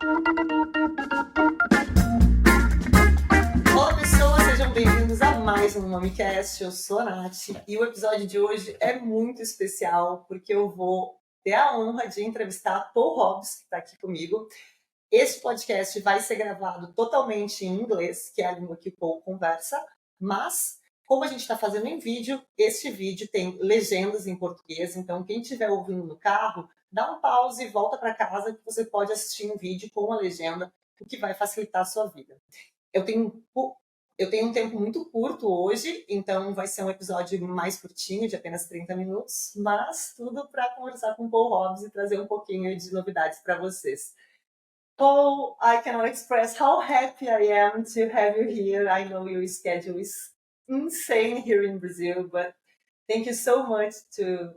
Olá pessoas, sejam bem-vindos a mais um Mamicast. Eu sou a Nath e o episódio de hoje é muito especial porque eu vou ter a honra de entrevistar Paul Hobbs, que está aqui comigo. Esse podcast vai ser gravado totalmente em inglês, que é a língua que o Paul conversa, mas como a gente está fazendo em vídeo, este vídeo tem legendas em português, então quem estiver ouvindo no carro, dá um pause e volta para casa que você pode assistir um vídeo com a legenda, o que vai facilitar a sua vida. Eu tenho um tempo muito curto hoje, então vai ser um episódio mais curtinho, de apenas 30 minutos, mas tudo para conversar com o Paul Hobbs e trazer um pouquinho de novidades para vocês. Paul, I cannot express how happy I am to have you here. I know your schedule is insane here in Brazil, but thank you so much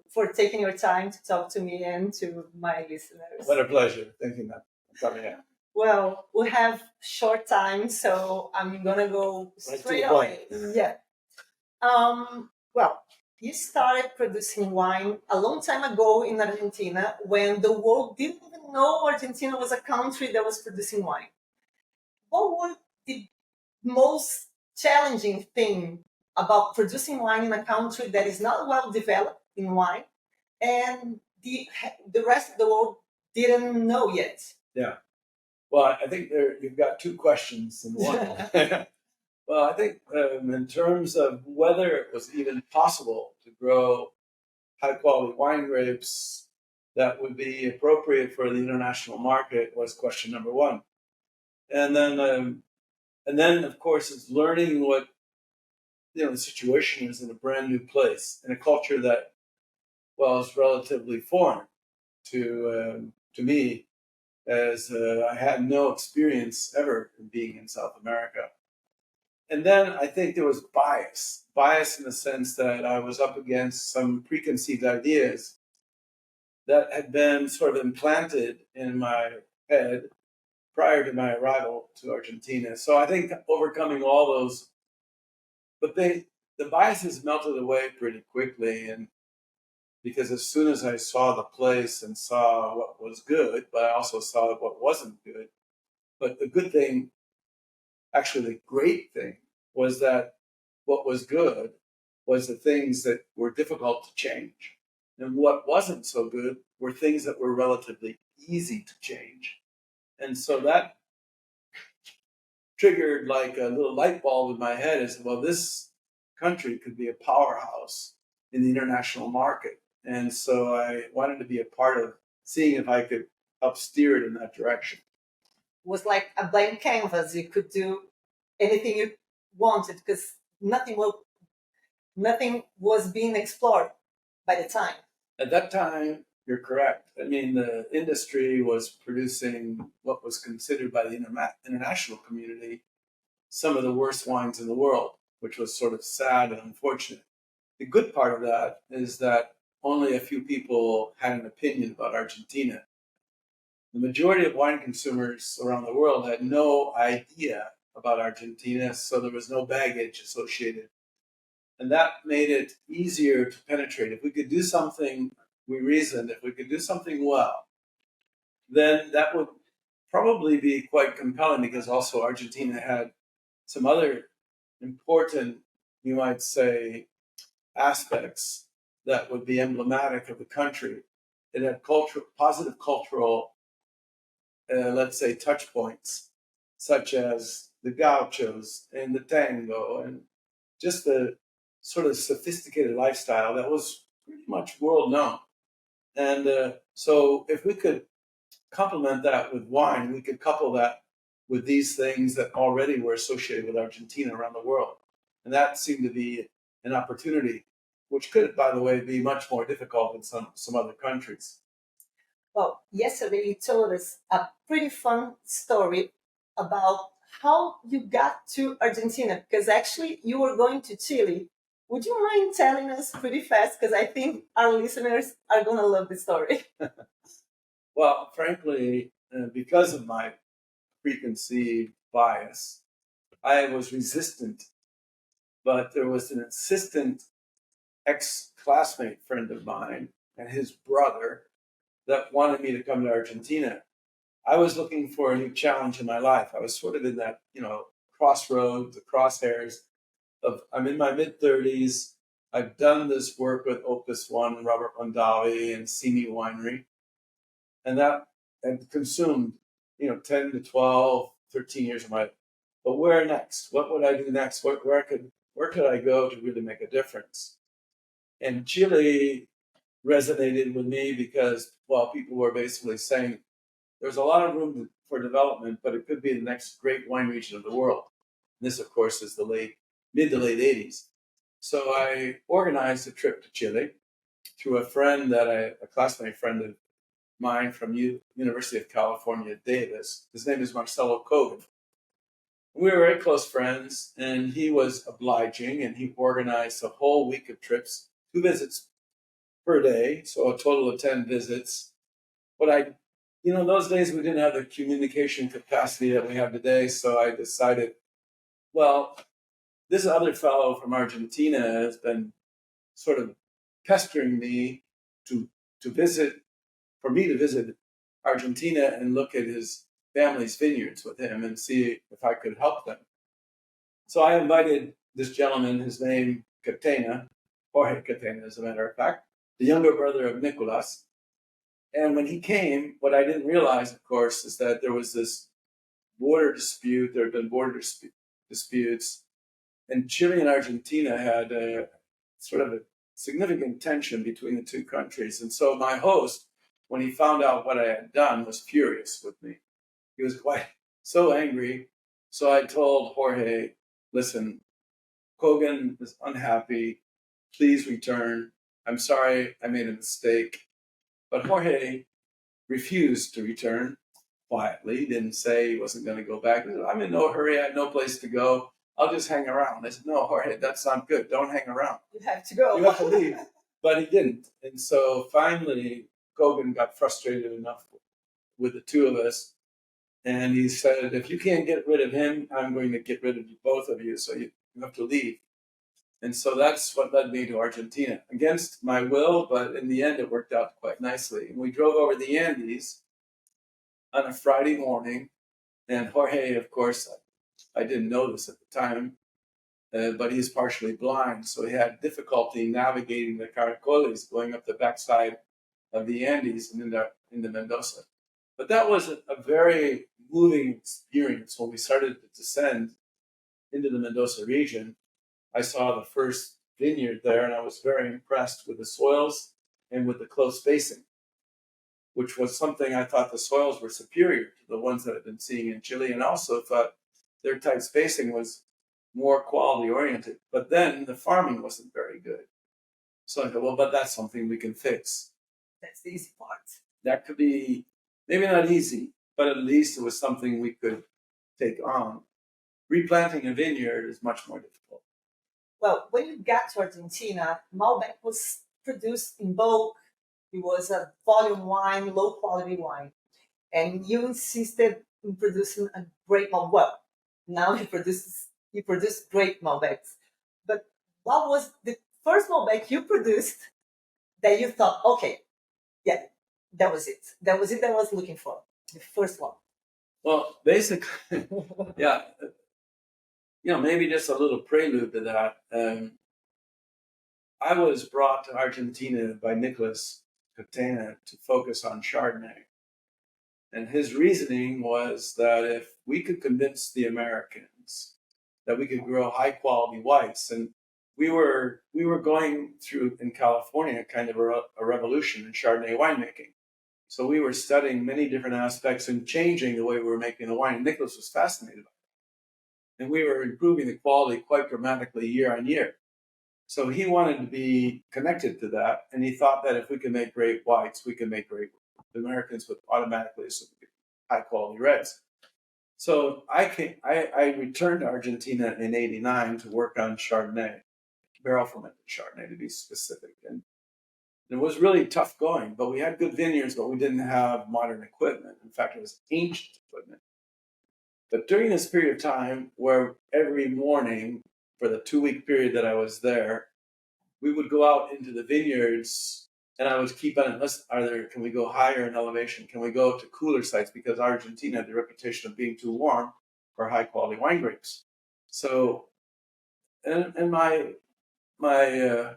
for taking your time to talk to me and to my listeners. What a pleasure. Thank you, Matt, for coming in. Well, we have short time, so I'm gonna go straight away. Yeah. Well, you started producing wine a long time ago in Argentina when the world didn't even know Argentina was a country that was producing wine. What was the most challenging thing about producing wine in a country that is not well developed in wine and the rest of the world didn't know yet? Yeah. Well, I think you've got two questions in one. Well, I think in terms of whether it was even possible to grow high-quality wine grapes that would be appropriate for the international market was question number one. And then of course, is learning what the situation is in a brand new place, in a culture that, well, is relatively foreign to me, as I had no experience ever in being in South America. And then I think there was bias in the sense that I was up against some preconceived ideas that had been sort of implanted in my head prior to my arrival to Argentina. So I think overcoming all those, but the biases melted away pretty quickly, and because as soon as I saw the place and saw what was good, but I also saw what wasn't good. But the good thing, actually the great thing, was that what was good was the things that were difficult to change. And what wasn't so good were things that were relatively easy to change. And so that triggered like a little light bulb in my head as, well, this country could be a powerhouse in the international market. And so I wanted to be a part of seeing if I could help steer it in that direction. It was like a blank canvas. You could do anything you wanted because nothing was being explored by the time. At that time, you're correct. I mean, the industry was producing what was considered by the international community some of the worst wines in the world, which was sort of sad and unfortunate. The good part of that is that only a few people had an opinion about Argentina. The majority of wine consumers around the world had no idea about Argentina, so there was no baggage associated. And that made it easier to penetrate. If we could do something, we reasoned, if we could do something well, then that would probably be quite compelling, because also Argentina had some other important, you might say, aspects that would be emblematic of the country. It had positive cultural, let's say, touch points, such as the gauchos and the tango and just the sort of sophisticated lifestyle that was pretty much world known. And so if we could complement that with wine, we could couple that with these things that already were associated with Argentina around the world. And that seemed to be an opportunity, which could, by the way, be much more difficult in some other countries. Well, yesterday you told us a pretty fun story about how you got to Argentina, because actually you were going to Chile. Would you mind telling us pretty fast? Because I think our listeners are going to love the story. Well, frankly, because of my preconceived bias, I was resistant. But there was an insistent ex-classmate friend of mine and his brother that wanted me to come to Argentina. I was looking for a new challenge in my life. I was sort of in that, crossroads, the crosshairs of, I'm in my mid-30s. I've done this work with Opus One, Robert Mondavi, and Simi Winery. And that had consumed, 10 to 12, 13 years of my life. But where next? What would I do next? Where could I go to really make a difference? And Chile resonated with me because, people were basically saying there's a lot of room for development, but it could be the next great wine region of the world. And this, of course, is the mid to late 80s. So I organized a trip to Chile through a classmate friend of mine from University of California, Davis. His name is Marcelo Kogan. We were very close friends, and he was obliging, and he organized a whole week of trips, 2 visits per day, so a total of 10 visits. But those days we didn't have the communication capacity that we have today, so I decided, this other fellow from Argentina has been sort of pestering me to visit Argentina and look at his family's vineyards with him and see if I could help them. So I invited this gentleman, his name Jorge Catena, as a matter of fact, the younger brother of Nicolas. And when he came, what I didn't realize, of course, is that there was this border dispute. There had been border disputes. And Chile and Argentina had a sort of a significant tension between the two countries. And so my host, when he found out what I had done, was furious with me. He was quite so angry. So I told Jorge, listen, Kogan is unhappy. Please return. I'm sorry I made a mistake. But Jorge refused to return quietly. He didn't say he wasn't going to go back. He said, I'm in no hurry. I have no place to go. I'll just hang around. I said, no, Jorge, that's not good. Don't hang around. You have to go. You have to leave. But he didn't. And so finally, Kogan got frustrated enough with the two of us. And he said, if you can't get rid of him, I'm going to get rid of both of you. So you have to leave. And so that's what led me to Argentina, against my will, but in the end, it worked out quite nicely. And we drove over the Andes on a Friday morning. And Jorge, of course, I didn't know this at the time, but he's partially blind. So he had difficulty navigating the caracoles going up the backside of the Andes and into Mendoza. But that was a very moving experience when we started to descend into the Mendoza region. I saw the first vineyard there, and I was very impressed with the soils and with the close spacing, which was something I thought the soils were superior to the ones that I've been seeing in Chile, and also thought their tight spacing was more quality-oriented. But then the farming wasn't very good. So I thought, but that's something we can fix. That's the easy part. That could be maybe not easy, but at least it was something we could take on. Replanting a vineyard is much more difficult. Well, when you got to Argentina, Malbec was produced in bulk. It was a volume wine, low quality wine. And you insisted in producing a great Malbec. Well, now you produce great Malbecs. But what was the first Malbec you produced that you thought, okay, yeah, that was it. That was it that I was looking for. The first one. Well, basically, yeah. Maybe just a little prelude to that. I was brought to Argentina by Nicolas Catena to focus on Chardonnay. And his reasoning was that if we could convince the Americans that we could grow high quality whites, and we were going through in California kind of a revolution in Chardonnay winemaking. So we were studying many different aspects and changing the way we were making the wine. And Nicolas was fascinated by it. And we were improving the quality quite dramatically year on year. So he wanted to be connected to that. And he thought that if we could make great whites, we could make great, the Americans would automatically assume high quality reds. So I returned to Argentina in 1989 to work on Chardonnay, barrel fermented Chardonnay to be specific. And it was really tough going, but we had good vineyards, but we didn't have modern equipment. In fact, it was ancient equipment. But during this period of time where every morning for the 2-week period that I was there, we would go out into the vineyards And I would keep on it. Can we go higher in elevation? Can we go to cooler sites? Because Argentina had the reputation of being too warm for high quality wine grapes. So, and my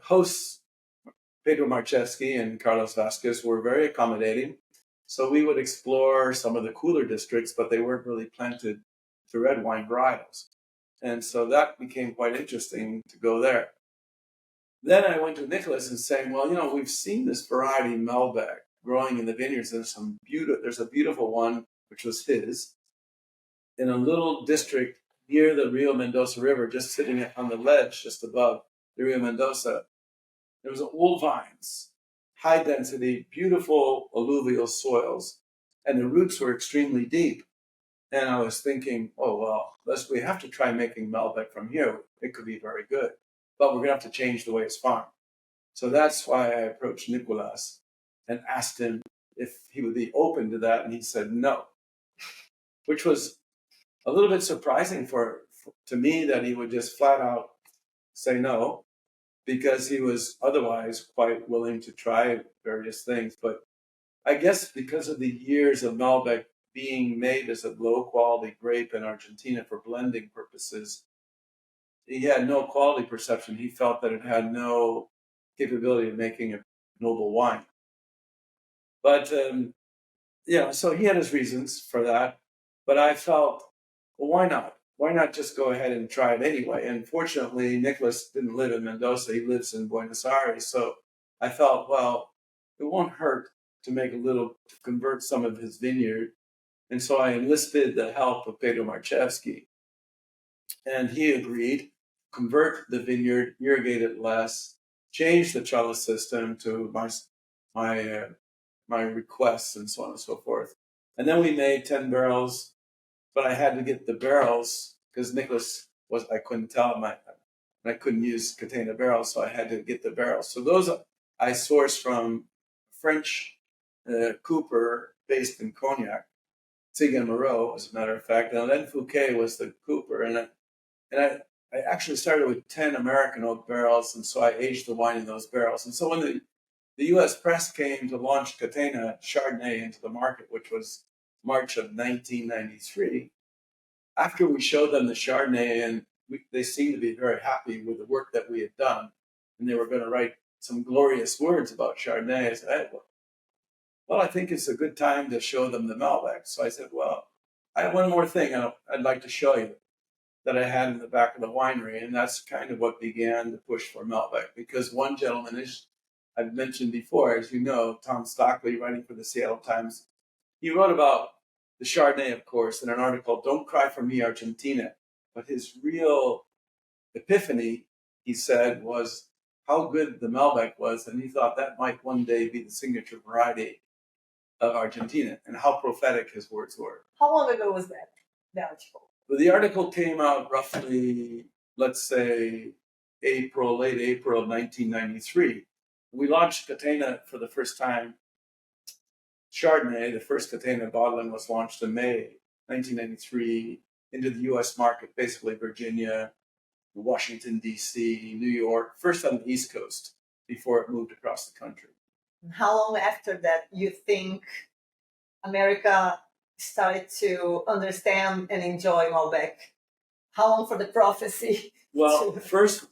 hosts, Pedro Marcheski and Carlos Vasquez, were very accommodating. So we would explore some of the cooler districts, but they weren't really planted to red wine varietals. And so that became quite interesting to go there. Then I went to Nicholas and saying, well, we've seen this variety Malbec growing in the vineyards. There's a beautiful one, which was his, in a little district near the Rio Mendoza River, just sitting on the ledge just above the Rio Mendoza. There was old vines, high density, beautiful alluvial soils, and the roots were extremely deep. And I was thinking, oh, well, we have to try making Malbec from here. It could be very good. But we're going to have to change the way it's farmed. So that's why I approached Nicolas and asked him if he would be open to that. And he said no, which was a little bit surprising to me that he would just flat out say no, because he was otherwise quite willing to try various things. But I guess because of the years of Malbec being made as a low-quality grape in Argentina for blending purposes, he had no quality perception. He felt that it had no capability of making a noble wine. But, so he had his reasons for that. But I felt, well, why not? Why not just go ahead and try it anyway? And fortunately, Nicholas didn't live in Mendoza. He lives in Buenos Aires. So I felt, well, it won't hurt to convert some of his vineyard. And so I enlisted the help of Pedro Marcheski. And he agreed, convert the vineyard, irrigate it less, change the trellis system to my requests, and so on and so forth. And then we made 10 barrels, but I had to get the barrels because Nicholas I couldn't tell him I couldn't use Catena barrels, so I had to get the barrels. So those I sourced from French cooper based in Cognac, Tigre Moreau, as a matter of fact. And then Fouquet was the cooper, and I actually started with 10 American oak barrels, and so I aged the wine in those barrels. And so when the U.S. press came to launch Catena Chardonnay into the market, which was March of 1993, after we showed them the Chardonnay, and they seemed to be very happy with the work that we had done, and they were going to write some glorious words about Chardonnay, I said, well, I think it's a good time to show them the Malbec. So I said, well, I have one more thing I'd like to show you that I had in the back of the winery. And that's kind of what began the push for Malbec, because one gentleman, I've mentioned before, as you know, Tom Stockley, writing for the Seattle Times, he wrote about the Chardonnay, of course, in an article, Don't Cry for Me, Argentina. But his real epiphany, he said, was how good the Malbec was. And he thought that might one day be the signature variety of Argentina, and how prophetic his words were. How long ago was that, the article? Well, the article came out roughly, let's say, late April of 1993. We launched Catena for the first time. Chardonnay, the first Catena bottling, was launched in May 1993 into the U.S. market, basically Virginia, Washington, D.C., New York, first on the East Coast before it moved across the country. How long after that you think America started to understand and enjoy Malbec? How long for the prophecy? Well, first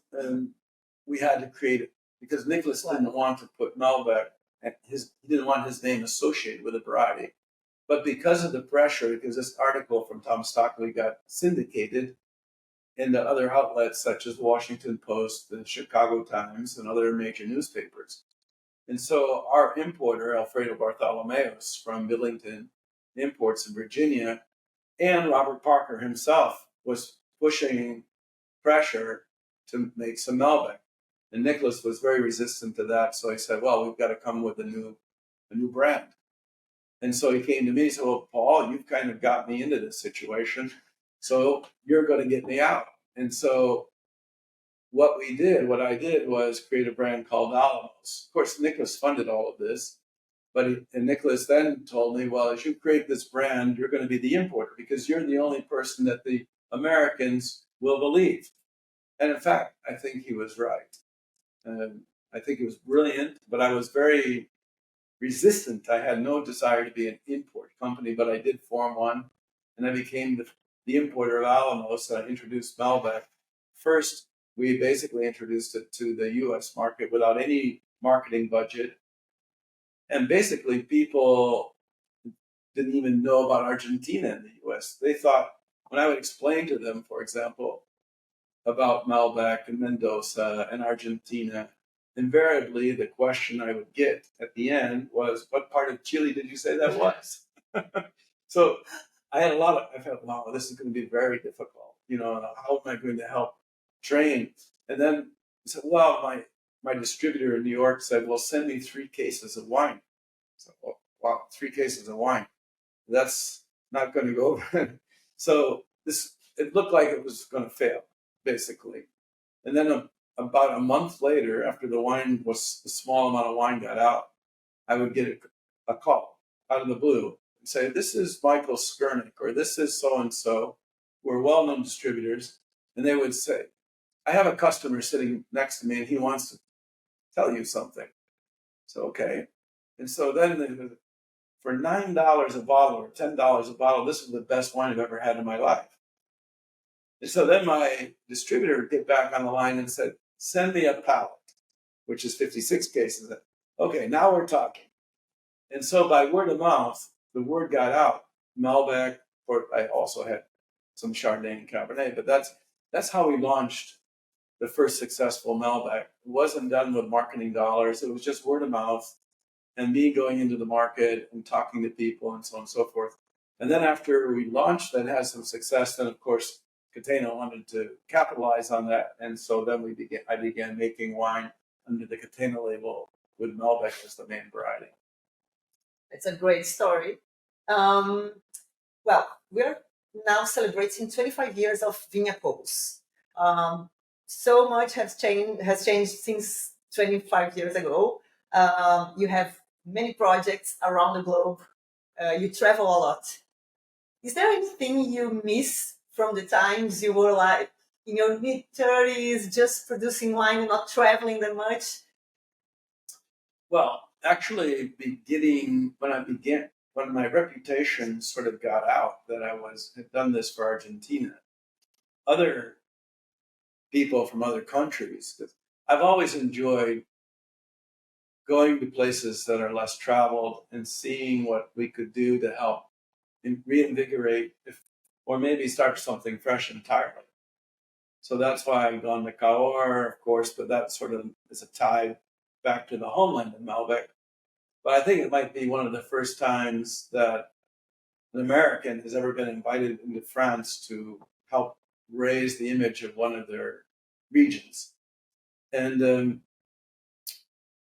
we had to create it because Nicholas didn't want to put Malbec, and he didn't want his name associated with a variety. But because of the pressure, because this article from Tom Stockley got syndicated into other outlets such as the Washington Post, the Chicago Times, and other major newspapers. And so our importer, Alfredo Bartholomeos from Billington Imports in Virginia, and Robert Parker himself was pushing pressure to make some Malbec. And Nicholas was very resistant to that. So he said, well, we've got to come with a new brand. And so he came to me and said, well, Paul, you've kind of got me into this situation, so you're going to get me out. And so what I did was create a brand called Alamos. Of course, Nicholas funded all of this, and Nicholas then told me, well, as you create this brand, you're going to be the importer because you're the only person that the Americans will believe. And in fact, I think he was right. I think it was brilliant, but I was very resistant. I had no desire to be an import company, but I did form one, and I became the importer of Alamos. I introduced Malbec. First, we basically introduced it to the U.S. market without any marketing budget, and basically people didn't even know about Argentina in the U.S. They thought, when I would explain to them, for example, about Malbec and Mendoza and Argentina, invariably the question I would get at the end was, what part of Chile did you say that was? So I felt, wow, this is going to be very difficult. How am I going to help train? And then I said, well, my distributor in New York said, well, send me 3 cases of wine. So, wow, 3 cases of wine. That's not going to go over. So it looked like it was going to fail, basically. And then about a month later, after the small amount of wine got out, I would get a call out of the blue and say, this is Michael Skurnick, or this is so-and-so. We're well-known distributors. And they would say, I have a customer sitting next to me and he wants to tell you something. So, okay. And so then for $9 a bottle or $10 a bottle, this is the best wine I've ever had in my life. And so then my distributor would get back on the line and said, send me a pallet, which is 56 cases. Okay, now we're talking. And so by word of mouth, the word got out. Malbec, or I also had some Chardonnay and Cabernet, but that's how we launched the first successful Malbec. It wasn't done with marketing dollars. It was just word of mouth and me going into the market and talking to people and so on and so forth. And then after we launched that, had some success, then of course Catena wanted to capitalize on that, and so then I began making wine under the Catena label with Malbec as the main variety. It's a great story. Well, we're now celebrating 25 years of Viña Cobos. So much has changed since 25 years ago. You have many projects around the globe. You travel a lot. Is there anything you miss from the times you were like in your mid-30s, just producing wine and not traveling that much? Well, actually, when my reputation sort of got out that I had done this for Argentina, other people from other countries, I've always enjoyed going to places that are less traveled and seeing what we could do to help reinvigorate or maybe start something fresh entirely. So that's why I've gone to Cahors, of course, but that sort of is a tie back to the homeland in Malbec. But I think it might be one of the first times that an American has ever been invited into France to help raise the image of one of their regions. And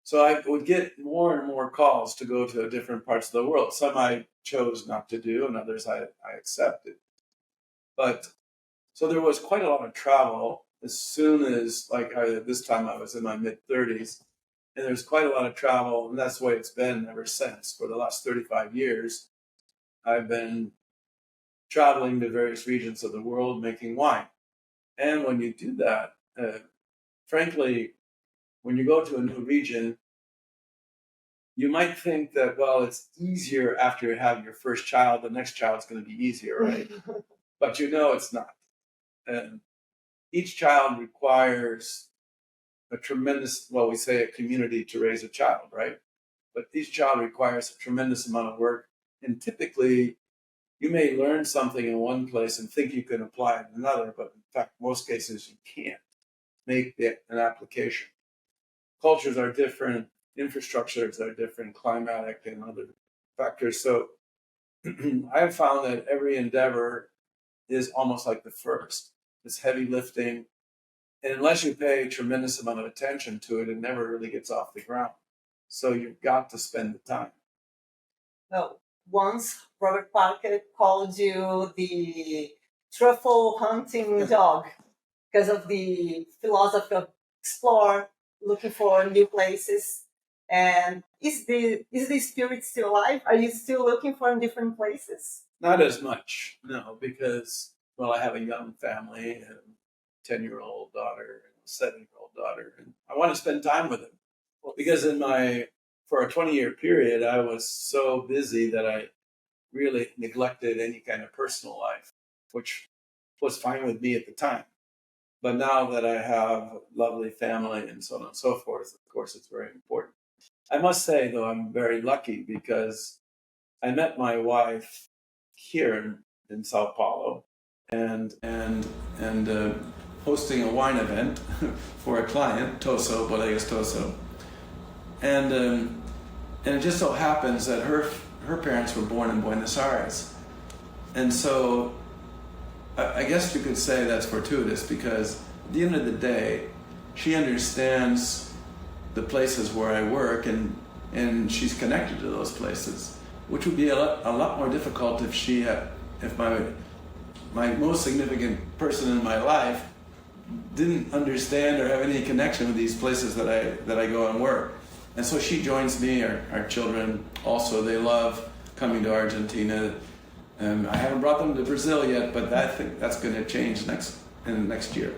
so I would get more and more calls to go to different parts of the world. Some I chose not to do, and others I accepted. But so there was quite a lot of travel as soon as, this time I was in my mid-30s, and there's quite a lot of travel, and that's the way it's been ever since. For the last 35 years, I've been traveling to various regions of the world making wine. And when you do that, frankly, when you go to a new region, you might think that, well, it's easier after you have your first child. The next child's going to be easier, right? But it's not. And each child requires a tremendous, we say a community to raise a child, right? But each child requires a tremendous amount of work. And typically, you may learn something in one place and think you can apply it in another, but in fact, most cases you can't make an application. Cultures are different, infrastructures are different, climatic and other factors. So I've found that every endeavor is almost like the first. It's heavy lifting. And unless you pay a tremendous amount of attention to it, it never really gets off the ground. So you've got to spend the time. Well, once Robert Parker called you the truffle hunting dog because of the philosophy of explore, looking for new places. And is the spirit still alive? Are you still looking for different places? Not as much, no, because, I have a young family, and a 10-year-old daughter and a 7-year-old daughter, and I want to spend time with them. Because for a 20-year period, I was so busy that I really neglected any kind of personal life, which was fine with me at the time. But now that I have a lovely family and so on and so forth, of course, it's very important. I must say, though, I'm very lucky because I met my wife here in Sao Paulo and hosting a wine event for a client, Bodegas Toso. And it just so happens that her parents were born in Buenos Aires. And so I guess you could say that's fortuitous because at the end of the day, she understands the places where I work and she's connected to those places, which would be a lot more difficult if my most significant person in my life didn't understand or have any connection with these places that I go and work. And so she joins me, our children also, they love coming to Argentina. I haven't brought them to Brazil yet, but I think that's going to change next year.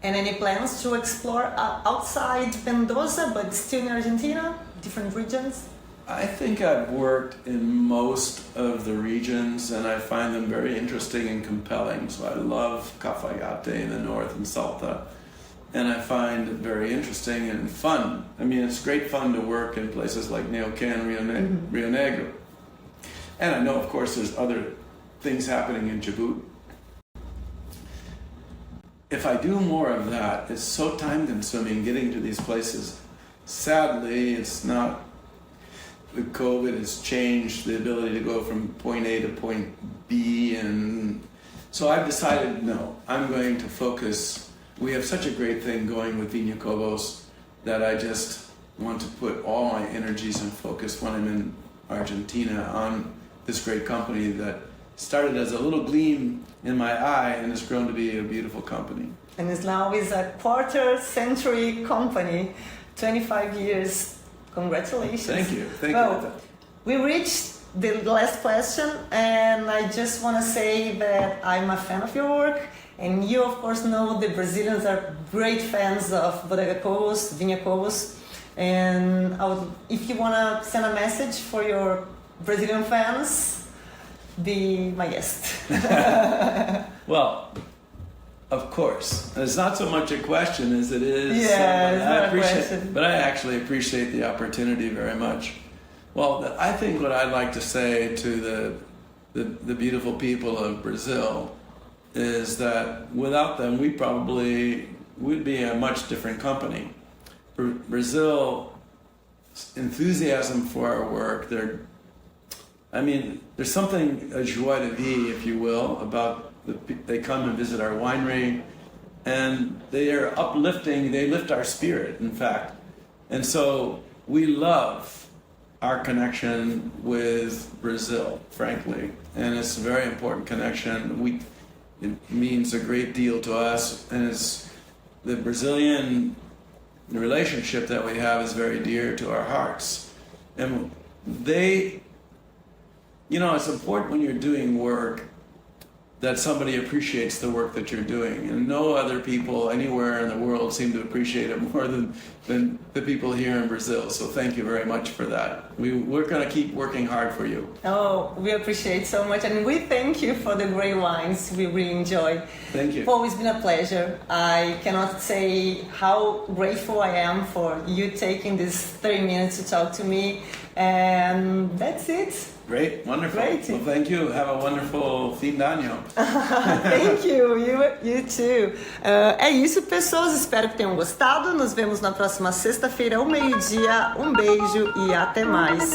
And any plans to explore outside Mendoza, but still in Argentina, different regions? I think I've worked in most of the regions, and I find them very interesting and compelling. So I love Cafayate in the north and Salta, and I find it very interesting and fun. I mean, it's great fun to work in places like Neuquén, Rio Negro. And I know, of course, there's other things happening in Djibouti. If I do more of that, it's so time-consuming getting to these places. Sadly, it's not. With COVID, it's changed the ability to go from point A to point B. And so I've decided, no, I'm going to focus. We have such a great thing going with Viña Cobos that I just want to put all my energies and focus when I'm in Argentina on this great company that started as a little gleam in my eye and has grown to be a beautiful company. And is now a quarter-century company, 25 years. Congratulations. Thank you. Well, we reached the last question, and I just want to say that I'm a fan of your work, and you, of course, know the Brazilians are great fans of Bodega Cobos, Viña Cobos, and if you want to send a message for your Brazilian fans, be my guest. Well, of course. It's not so much a question as it is. Yeah, but I actually appreciate the opportunity very much. Well, I think what I'd like to say to the beautiful people of Brazil is that without them, we probably would be a much different company. Brazil's enthusiasm for our work, there's something, a joie de vivre, if you will, about they come and visit our winery, and they are uplifting, they lift our spirit, in fact. And so we love our connection with Brazil, frankly, and it's a very important connection. It means a great deal to us, and it's the Brazilian relationship that we have is very dear to our hearts. And it's important when you're doing work that somebody appreciates the work that you're doing. And no other people anywhere in the world seem to appreciate it more than the people here in Brazil. So thank you very much for that. We're going to keep working hard for you. Oh, we appreciate so much. And we thank you for the great wines we really enjoy. Thank you. It's always been a pleasure. I cannot say how grateful I am for you taking this 30 minutes to talk to me. And that's it. Great, wonderful. Great. Well, thank you. Have a wonderful fin de año. Thank you. You too. É isso, pessoas. Espero que tenham gostado. Nos vemos na próxima sexta-feira, ao meio-dia. Um beijo e até mais.